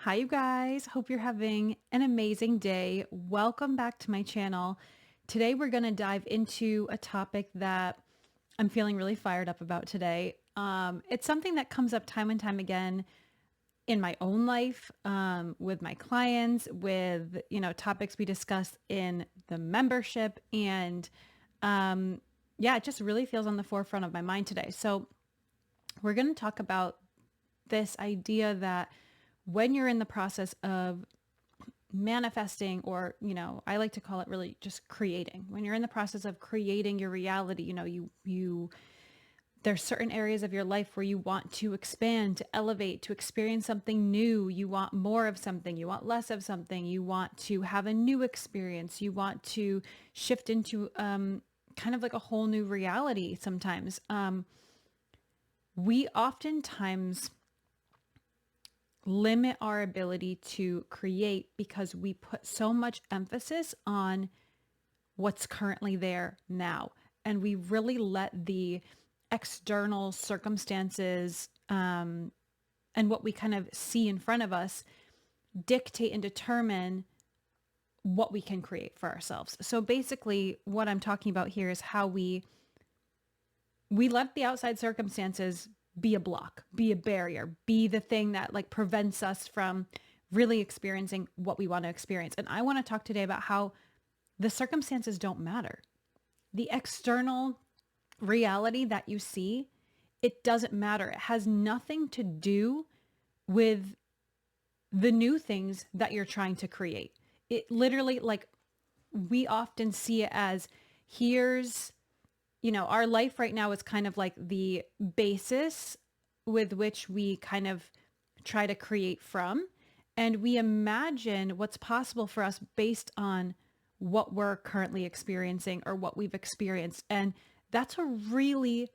Hi, you guys. Hope you're having an amazing day. Welcome back to my channel. Today, we're going to dive into a topic that I'm feeling really fired up about today. It's something that comes up time and time again in my own life, with my clients, with, topics we discuss in the membership. And yeah, it just really feels on the forefront of my mind today. So we're going to talk about this idea that when you're in the process of manifesting, or I like to call it really just creating, when you're in the process of creating your reality, you there's certain areas of your life where you want to expand, to elevate, to experience something new. You want more of something, you want less of something, you want to have a new experience, you want to shift into kind of like a whole new reality. Sometimes we oftentimes limit our ability to create because we put so much emphasis on what's currently there now. And we really let the external circumstances and what we kind of see in front of us dictate and determine what we can create for ourselves. So basically, what I'm talking about here is how we let the outside circumstances be a block, be a barrier, be the thing that like prevents us from really experiencing what we want to experience. And I want to talk today about how the circumstances don't matter. The external reality that you see, it doesn't matter. It has nothing to do with the new things that you're trying to create. It literally, like, we often see it as, here's, our life right now is kind of like the basis with which we kind of try to create from. And we imagine what's possible for us based on what we're currently experiencing or what we've experienced. And that's a really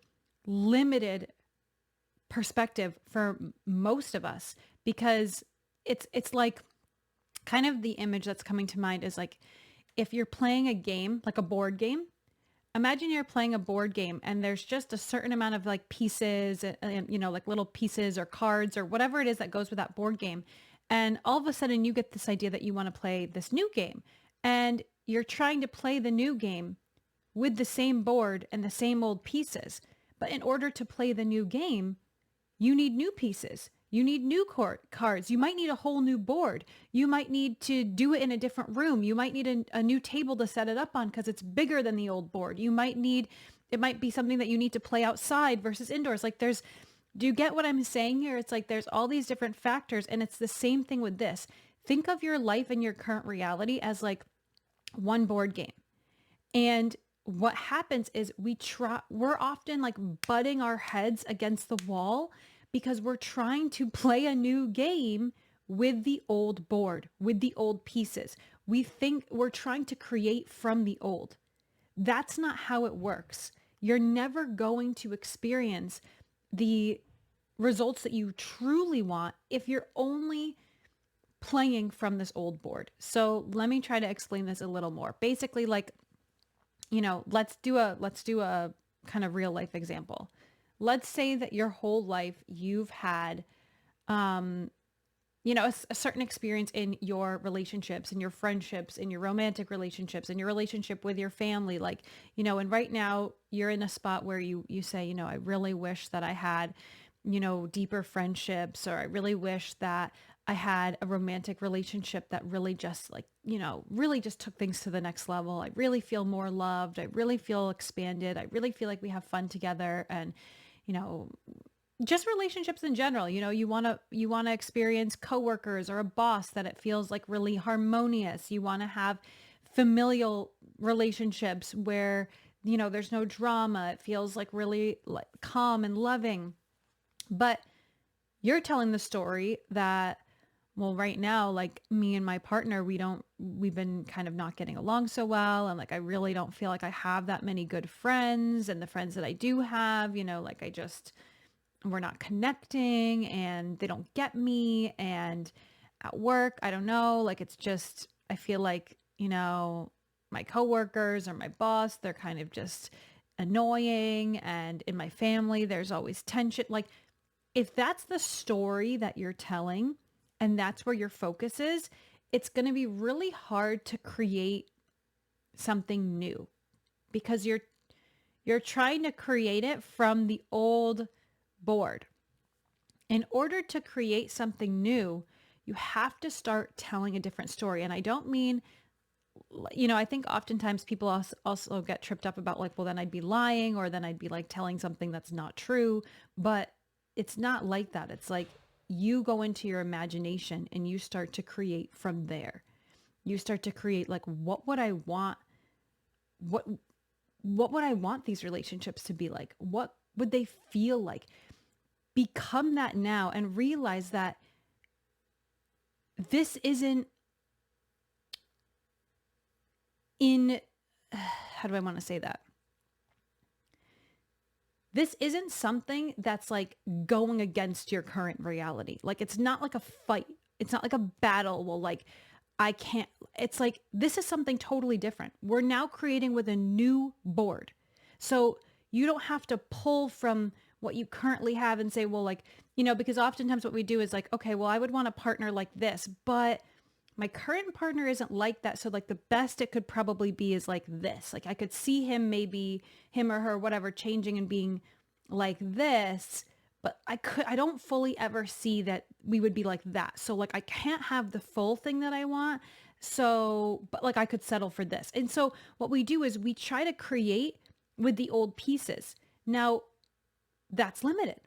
limited perspective for most of us, because it's like, kind of the image that's coming to mind is like, if you're playing a game, like a board game. Imagine you're playing a board game and there's just a certain amount of like pieces and like little pieces or cards or whatever it is that goes with that board game. And all of a sudden you get this idea that you want to play this new game, and you're trying to play the new game with the same board and the same old pieces. But in order to play the new game, you need new pieces. You need new cards. You might need a whole new board. You might need to do it in a different room. You might need a new table to set it up on because it's bigger than the old board. It might be something that you need to play outside versus indoors. Like do you get what I'm saying here? It's like there's all these different factors, and it's the same thing with this. Think of your life and your current reality as like one board game. And what happens is we're often like butting our heads against the wall because we're trying to play a new game with the old board, with the old pieces. We think we're trying to create from the old. That's not how it works. You're never going to experience the results that you truly want if you're only playing from this old board. So let me try to explain this a little more. Basically, like, let's do a kind of real life example. Let's say that your whole life you've had, a certain experience in your relationships, in your friendships, in your romantic relationships, in your relationship with your family. Like, and right now you're in a spot where you say, I really wish that I had, deeper friendships, or I really wish that I had a romantic relationship that really just like, really just took things to the next level. I really feel more loved. I really feel expanded. I really feel like we have fun together. And, just relationships in general, you want to experience coworkers or a boss that it feels like really harmonious. You want to have familial relationships where, there's no drama. It feels like really like calm and loving. But you're telling the story that, well, right now, like me and my partner, we've been kind of not getting along so well. And like, I really don't feel like I have that many good friends, and the friends that I do have, like we're not connecting and they don't get me. And at work, I don't know, like, it's just, I feel like, my coworkers or my boss, they're kind of just annoying. And in my family, there's always tension. Like, if that's the story that you're telling, and that's where your focus is, it's going to be really hard to create something new because you're trying to create it from the old board. In order to create something new, you have to start telling a different story. And I don't mean, I think oftentimes people also get tripped up about like, well, then I'd be lying or then I'd be like telling something that's not true. But it's not like that. It's like you go into your imagination and you start to create from there. You start to create like, what would I want? What what would I want these relationships to be like? What would they feel like? Become that now and realize that this isn't in, how do I want to say that? This isn't something that's like going against your current reality. Like it's not like a fight. It's not like a battle. Well, like I can't, it's like this is something totally different. We're now creating with a new board. So you don't have to pull from what you currently have and say, well, like, because oftentimes what we do is like, okay, well, I would want a partner like this, but my current partner isn't like that. So like the best it could probably be is like this. Like I could see him, maybe him or her, whatever, changing and being like this, but I don't fully ever see that we would be like that. So like I can't have the full thing that I want. So, but like I could settle for this. And so what we do is we try to create with the old pieces. Now that's limited.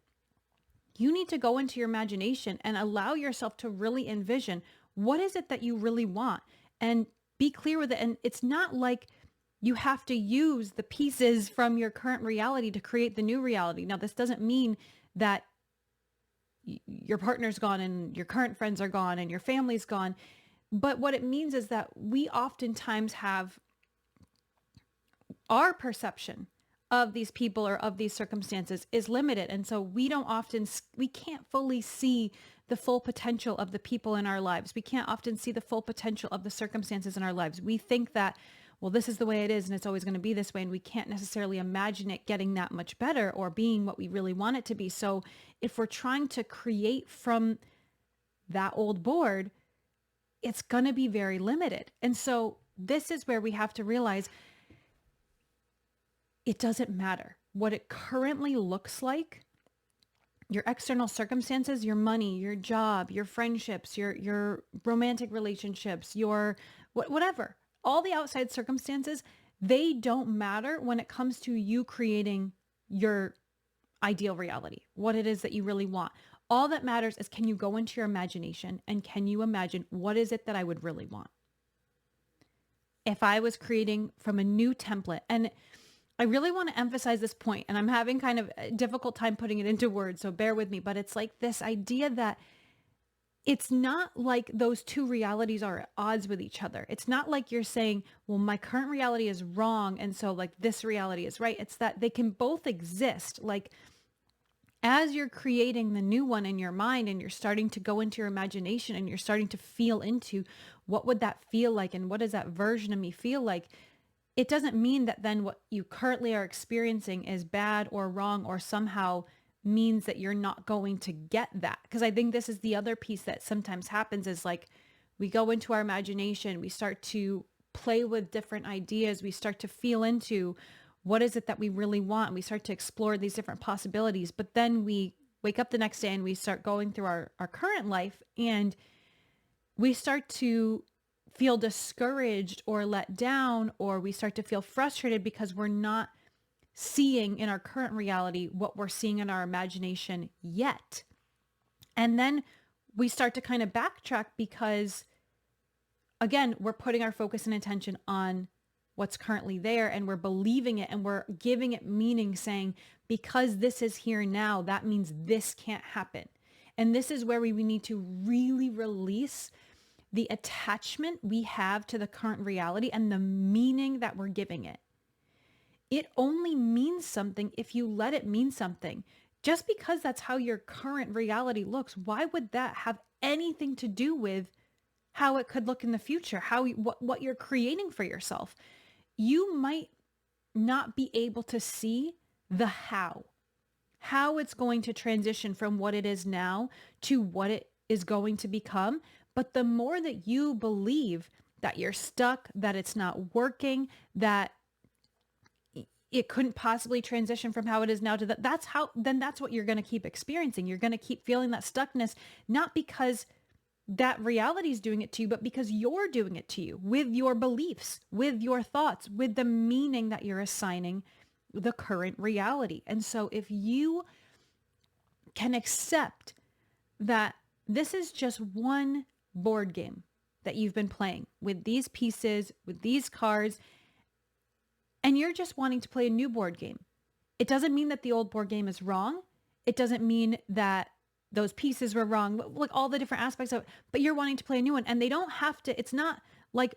You need to go into your imagination and allow yourself to really envision what is it that you really want and be clear with it. And it's not like you have to use the pieces from your current reality to create the new reality. Now, this doesn't mean that your partner's gone and your current friends are gone and your family's gone. But what it means is that we oftentimes have our perception of these people or of these circumstances is limited. And so we can't fully see the full potential of the people in our lives. We can't often see the full potential of the circumstances in our lives. We think that, well, this is the way it is and it's always going to be this way. And we can't necessarily imagine it getting that much better or being what we really want it to be. So if we're trying to create from that old board, it's going to be very limited. And so this is where we have to realize it doesn't matter what it currently looks like. Your external circumstances, your money, your job, your friendships, your romantic relationships, your whatever, all the outside circumstances, they don't matter when it comes to you creating your ideal reality, what it is that you really want. All that matters is, can you go into your imagination and can you imagine what is it that I would really want? If I was creating from a new template, and I really want to emphasize this point, and I'm having kind of a difficult time putting it into words, so bear with me, but it's like this idea that it's not like those two realities are at odds with each other. It's not like you're saying, well, my current reality is wrong, and so like this reality is right. It's that they can both exist. Like as you're creating the new one in your mind and you're starting to go into your imagination and you're starting to feel into what would that feel like and what does that version of me feel like, it doesn't mean that then what you currently are experiencing is bad or wrong or somehow means that you're not going to get that. Because I think this is the other piece that sometimes happens is like we go into our imagination, we start to play with different ideas, we start to feel into what is it that we really want. We start to explore these different possibilities, but then we wake up the next day and we start going through our current life and we start to feel discouraged or let down, or we start to feel frustrated because we're not seeing in our current reality what we're seeing in our imagination yet. And then we start to kind of backtrack because, again, we're putting our focus and attention on what's currently there and we're believing it and we're giving it meaning, saying, because this is here now, that means this can't happen. And this is where we need to really release the attachment we have to the current reality and the meaning that we're giving it. It only means something if you let it mean something. Just because that's how your current reality looks, why would that have anything to do with how it could look in the future, what you're creating for yourself? You might not be able to see the how it's going to transition from what it is now to what it is going to become. But the more that you believe that you're stuck, that it's not working, that it couldn't possibly transition from how it is now to that, that's what you're going to keep experiencing. You're going to keep feeling that stuckness, not because that reality is doing it to you, but because you're doing it to you with your beliefs, with your thoughts, with the meaning that you're assigning the current reality. And so if you can accept that this is just one board game that you've been playing with these pieces, with these cards, and you're just wanting to play a new board game. It doesn't mean that the old board game is wrong. It doesn't mean that those pieces were wrong, like all the different aspects of it, but you're wanting to play a new one, and they don't have to, it's not like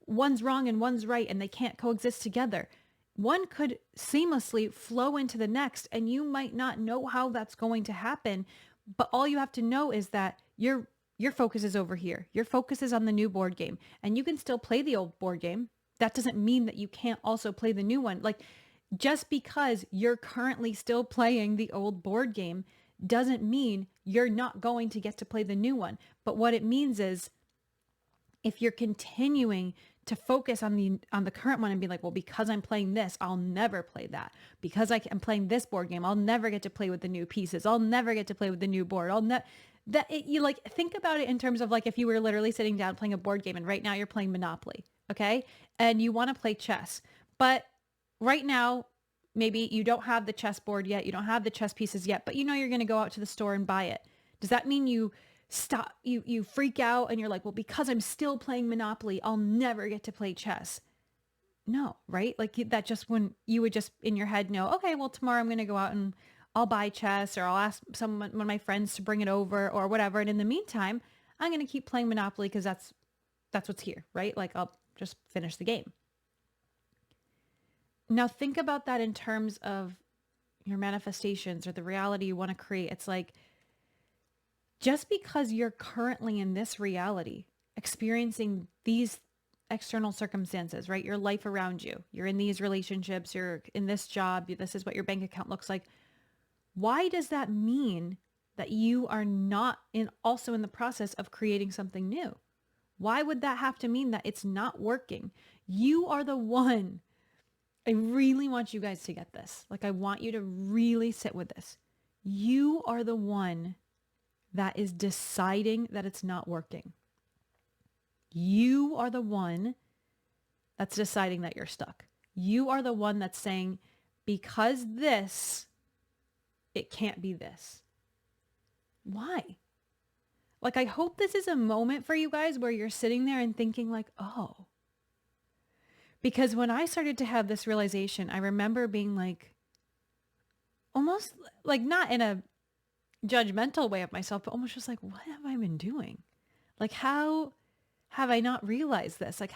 one's wrong and one's right and they can't coexist together. One could seamlessly flow into the next, and you might not know how that's going to happen, but all you have to know is that your focus is over here. Your focus is on the new board game, and you can still play the old board game. That doesn't mean that you can't also play the new one. Like, just because you're currently still playing the old board game doesn't mean you're not going to get to play the new one. But what it means is, if you're continuing to focus on the current one and be like, well, because I'm playing this, I'll never play that. Because I'm playing this board game, I'll never get to play with the new pieces. I'll never get to play with the new board. You like, think about it in terms of like, if you were literally sitting down playing a board game, and right now you're playing Monopoly, okay? And you want to play chess, but right now, maybe you don't have the chessboard yet. You don't have the chess pieces yet, but you know you're going to go out to the store and buy it. Does that mean you stop, you freak out and you're like, well, because I'm still playing Monopoly, I'll never get to play chess? No, right? Like, that just, when you would just in your head know, okay, well, tomorrow I'm going to go out and I'll buy chess, or I'll ask one of my friends to bring it over or whatever. And in the meantime, I'm going to keep playing Monopoly because that's what's here, right? Like, I'll just finish the game. Now think about that in terms of your manifestations or the reality you want to create. It's like, just because you're currently in this reality, experiencing these external circumstances, right? Your life around you, you're in these relationships, you're in this job, this is what your bank account looks like. Why does that mean that you are not also in the process of creating something new? Why would that have to mean that it's not working? You are the one. I really want you guys to get this. Like, I want you to really sit with this. You are the one that is deciding that it's not working. You are the one that's deciding that you're stuck. You are the one that's saying, because this, it can't be this. Why? Like, I hope this is a moment for you guys where you're sitting there and thinking like, oh. Because when I started to have this realization, I remember being like, almost like, not in a judgmental way of myself, but almost just like, what have I been doing? Like, how have I not realized this? Like,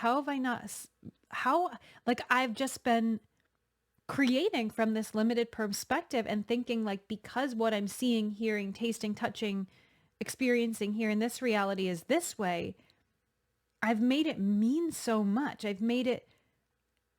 like, I've just been creating from this limited perspective and thinking like, because what I'm seeing, hearing, tasting, touching, experiencing here in this reality is this way, I've made it mean so much. I've made it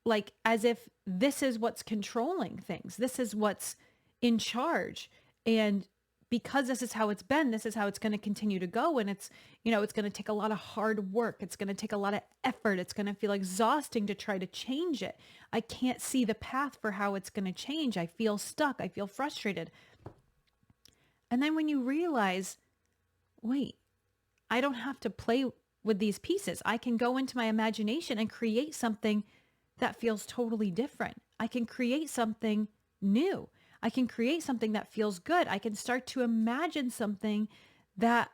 like as if this is what's controlling things. This is what's in charge. And because this is how it's been, this is how it's going to continue to go. And it's, it's going to take a lot of hard work. It's going to take a lot of effort. It's going to feel exhausting to try to change it. I can't see the path for how it's going to change. I feel stuck. I feel frustrated. And then when you realize, wait, I don't have to play with these pieces. I can go into my imagination and create something that feels totally different. I can create something new. I can create something that feels good. I can start to imagine something that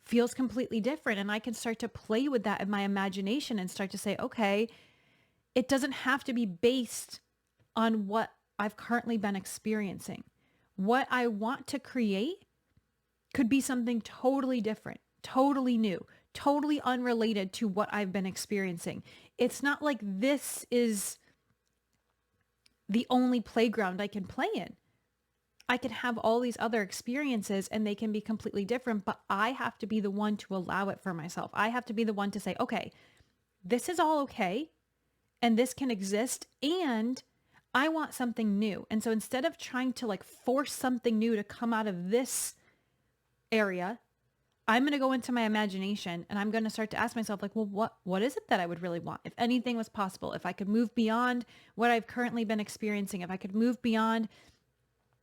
feels completely different. And I can start to play with that in my imagination and start to say, okay, it doesn't have to be based on what I've currently been experiencing. What I want to create could be something totally different, totally new, totally unrelated to what I've been experiencing. It's not like this is the only playground I can play in. I can have all these other experiences and they can be completely different, but I have to be the one to allow it for myself. I have to be the one to say, okay, this is all okay and this can exist and I want something new. And so instead of trying to like force something new to come out of this area, I'm going to go into my imagination and I'm going to start to ask myself like, well, what is it that I would really want? If anything was possible, if I could move beyond what I've currently been experiencing, if I could move beyond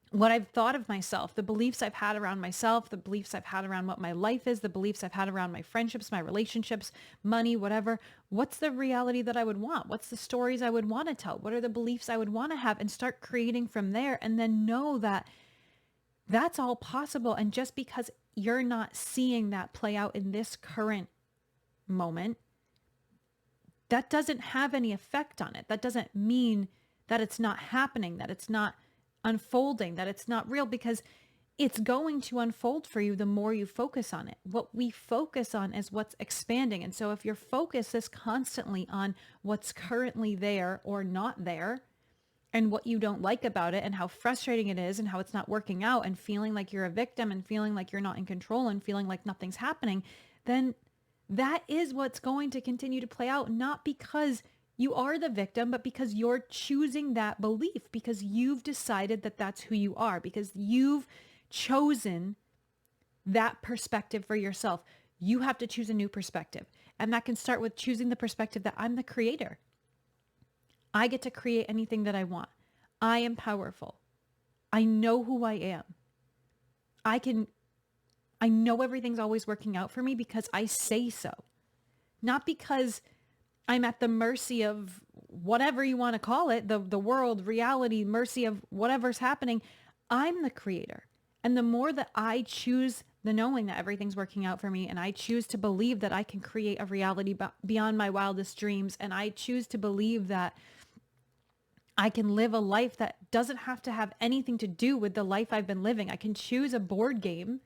what I've thought of myself, the beliefs I've had around myself, the beliefs I've had around what my life is, the beliefs I've had around my friendships, my relationships, money, whatever. What's the reality that I would want? What's the stories I would want to tell? What are the beliefs I would want to have? And start creating from there. And then know that that's all possible. And just because you're not seeing that play out in this current moment, that doesn't have any effect on it. That doesn't mean that it's not happening, that it's not unfolding, that it's not real, because it's going to unfold for you the more you focus on it. What we focus on is what's expanding. And so if your focus is constantly on what's currently there or not there, and what you don't like about it and how frustrating it is and how it's not working out and feeling like you're a victim and feeling like you're not in control and feeling like nothing's happening, then that is what's going to continue to play out, not because you are the victim, but because you're choosing that belief, because you've decided that that's who you are, because you've chosen that perspective for yourself. You have to choose a new perspective. And that can start with choosing the perspective that I'm the creator. I get to create anything that I want. I am powerful. I know who I am. I know everything's always working out for me because I say so. Not because I'm at the mercy of whatever you want to call it, the world, reality, mercy of whatever's happening. I'm the creator. And the more that I choose the knowing that everything's working out for me, and I choose to believe that I can create a reality beyond my wildest dreams, and I choose to believe that I can live a life that doesn't have to have anything to do with the life I've been living. I can choose a board game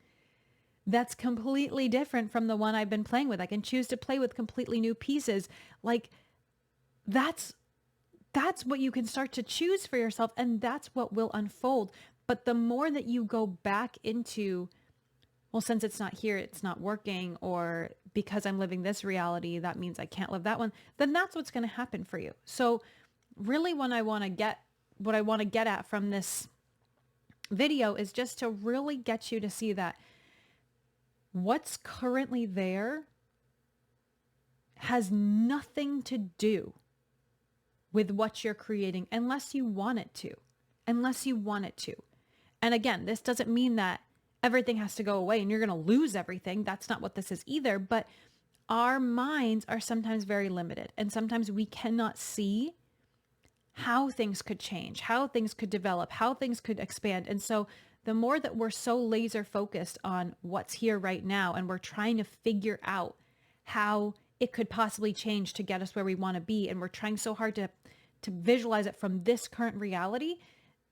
that's completely different from the one I've been playing with. I can choose to play with completely new pieces. Like that's what you can start to choose for yourself, and that's what will unfold. But the more that you go back into, well, since it's not here, it's not working, or because I'm living this reality, that means I can't live that one, then that's what's going to happen for you. So really what I want to get at from this video is just to really get you to see that what's currently there has nothing to do with what you're creating unless you want it to. And again, this doesn't mean that everything has to go away and you're going to lose everything. That's not what this is either. But our minds are sometimes very limited, and sometimes we cannot see how things could change, how things could develop, how things could expand. And so the more that we're so laser focused on what's here right now, and we're trying to figure out how it could possibly change to get us where we want to be, and we're trying so hard to visualize it from this current reality,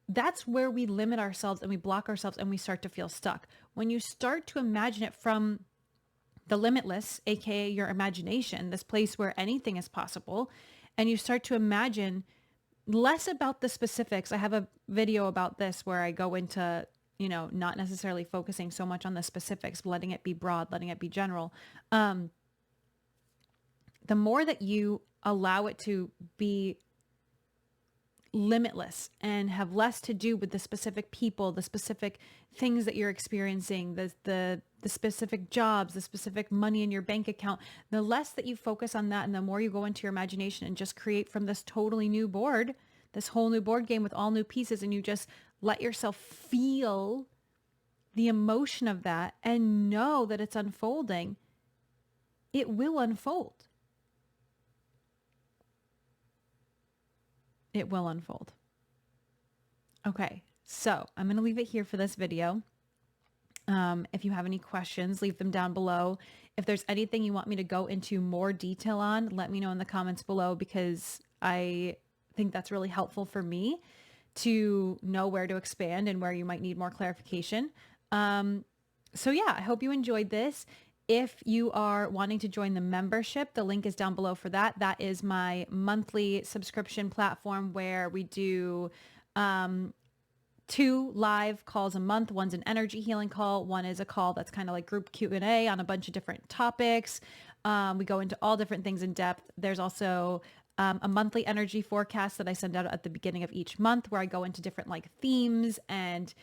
that's where we limit ourselves and we block ourselves and we start to feel stuck. When you start to imagine it from the limitless, aka your imagination, this place where anything is possible, and you start to imagine less about the specifics. I have a video about this where I go into, not necessarily focusing so much on the specifics, letting it be broad, letting it be general. The more that you allow it to be limitless and have less to do with the specific people, the specific things that you're experiencing, the specific jobs, the specific money in your bank account, the less that you focus on that, and the more you go into your imagination and just create from this totally new board, this whole new board game with all new pieces, and you just let yourself feel the emotion of that and know that it's unfolding, it will unfold. It will unfold. Okay, so I'm going to leave it here for this video. If you have any questions, leave them down below. If there's anything you want me to go into more detail on, let me know in the comments below, because I think that's really helpful for me to know where to expand and where you might need more clarification. So yeah, I hope you enjoyed this. If you are wanting to join the membership, the link is down below for that. That is my monthly subscription platform where we do 2 live calls a month. One's an energy healing call. One is a call that's kind of like group Q&A on a bunch of different topics. We go into all different things in depth. There's also a monthly energy forecast that I send out at the beginning of each month, where I go into different like themes and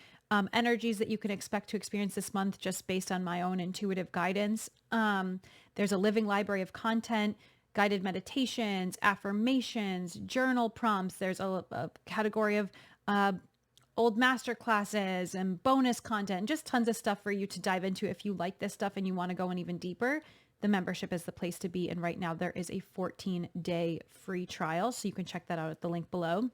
energies that you can expect to experience this month just based on my own intuitive guidance. There's a living library of content, guided meditations, affirmations, journal prompts. There's a category of old master classes and bonus content, and just tons of stuff for you to dive into. If you like this stuff and you want to go in even deeper, the membership is the place to be. And right now there is a 14-day free trial. So you can check that out at the link below.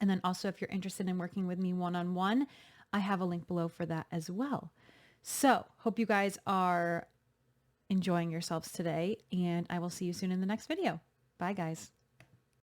And then also, if you're interested in working with me one-on-one, I have a link below for that as well. So hope you guys are enjoying yourselves today, and I will see you soon in the next video. Bye, guys.